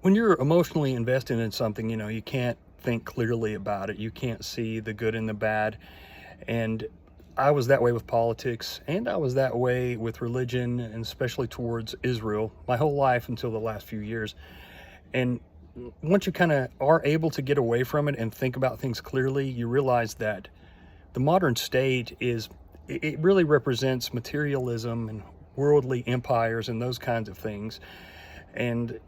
when you're emotionally invested in something, you can't think clearly about it. You can't see the good and the bad. And I was that way with politics, and I was that way with religion, and especially towards Israel, my whole life until the last few years. And once you kind of are able to get away from it and think about things clearly, you realize that the modern state it really represents materialism and worldly empires and those kinds of things. And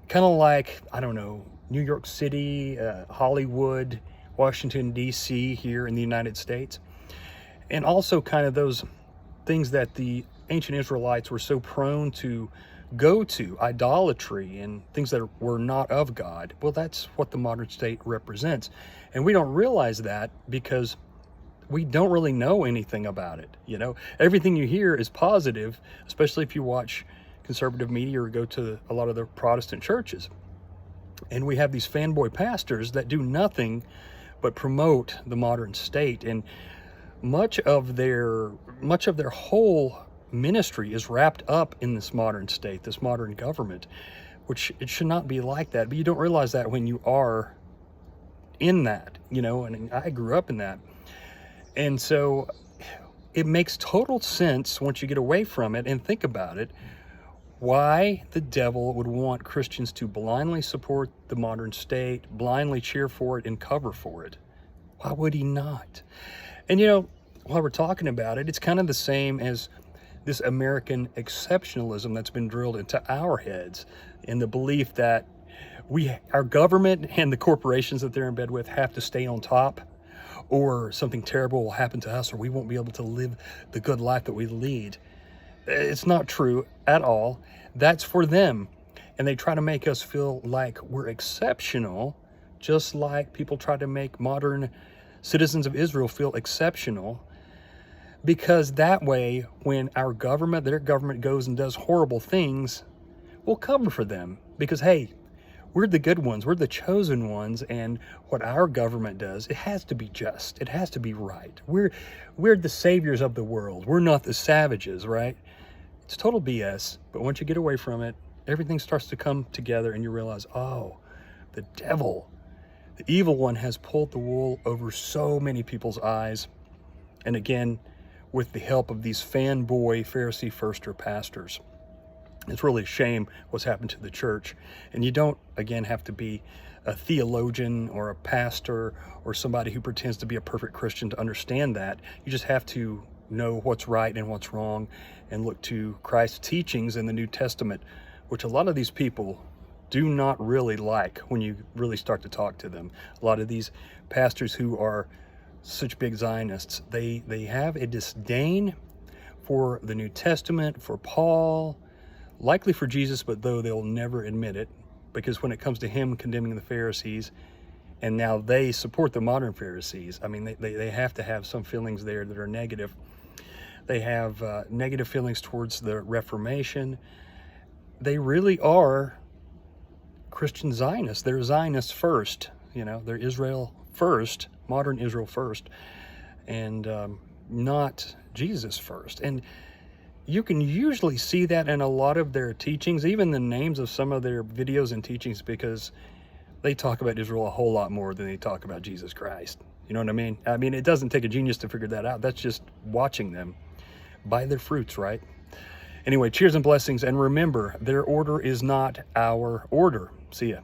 kind of like, I don't know, New York City, Hollywood, Washington, D.C. here in the United States. And also kind of those things that the ancient Israelites were so prone to go to, idolatry and things that were not of God. Well, that's what the modern state represents. And we don't realize that because we don't really know anything about it. Everything you hear is positive, especially if you watch conservative media or go to a lot of the Protestant churches. And we have these fanboy pastors that do nothing but promote the modern state. And much of their whole ministry is wrapped up in this modern state, this modern government, which it should not be like that. But you don't realize that when you are in that, and I grew up in that. And so it makes total sense once you get away from it and think about it, why the devil would want Christians to blindly support the modern state, blindly cheer for it and cover for it. Why would he not? And while we're talking about it, it's kind of the same as this American exceptionalism that's been drilled into our heads, in the belief that our government and the corporations that they're in bed with have to stay on top, or something terrible will happen to us, or we won't be able to live the good life that we lead. It's not true at all. That's for them. And they try to make us feel like we're exceptional, just like people try to make modern citizens of Israel feel exceptional, because that way, when their government goes and does horrible things, we'll cover for them. Because, hey, we're the good ones, we're the chosen ones, and what our government does, it has to be just, it has to be right. We're the saviors of the world, we're not the savages, right? It's total BS, but once you get away from it, everything starts to come together and you realize, oh, the devil, the evil one has pulled the wool over so many people's eyes. And again, with the help of these fanboy Pharisee firster pastors. It's really a shame what's happened to the church. And you don't, again, have to be a theologian or a pastor or somebody who pretends to be a perfect Christian to understand that. You just have to know what's right and what's wrong and look to Christ's teachings in the New Testament, which a lot of these people do not really like when you really start to talk to them. A lot of these pastors who are such big Zionists, they have a disdain for the New Testament, for Paul, likely for Jesus, but though they'll never admit it, because when it comes to him condemning the Pharisees, and now they support the modern Pharisees, I mean, they have to have some feelings there that are negative. They have negative feelings towards the Reformation. They really are Christian Zionists. They're Zionists first, they're Israel first, modern Israel first, and not Jesus first. And you can usually see that in a lot of their teachings, even the names of some of their videos and teachings, because they talk about Israel a whole lot more than they talk about Jesus Christ. You know what I mean? I mean, it doesn't take a genius to figure that out. That's just watching them. By their fruits, right? Anyway, cheers and blessings. And remember, their order is not our order. See ya.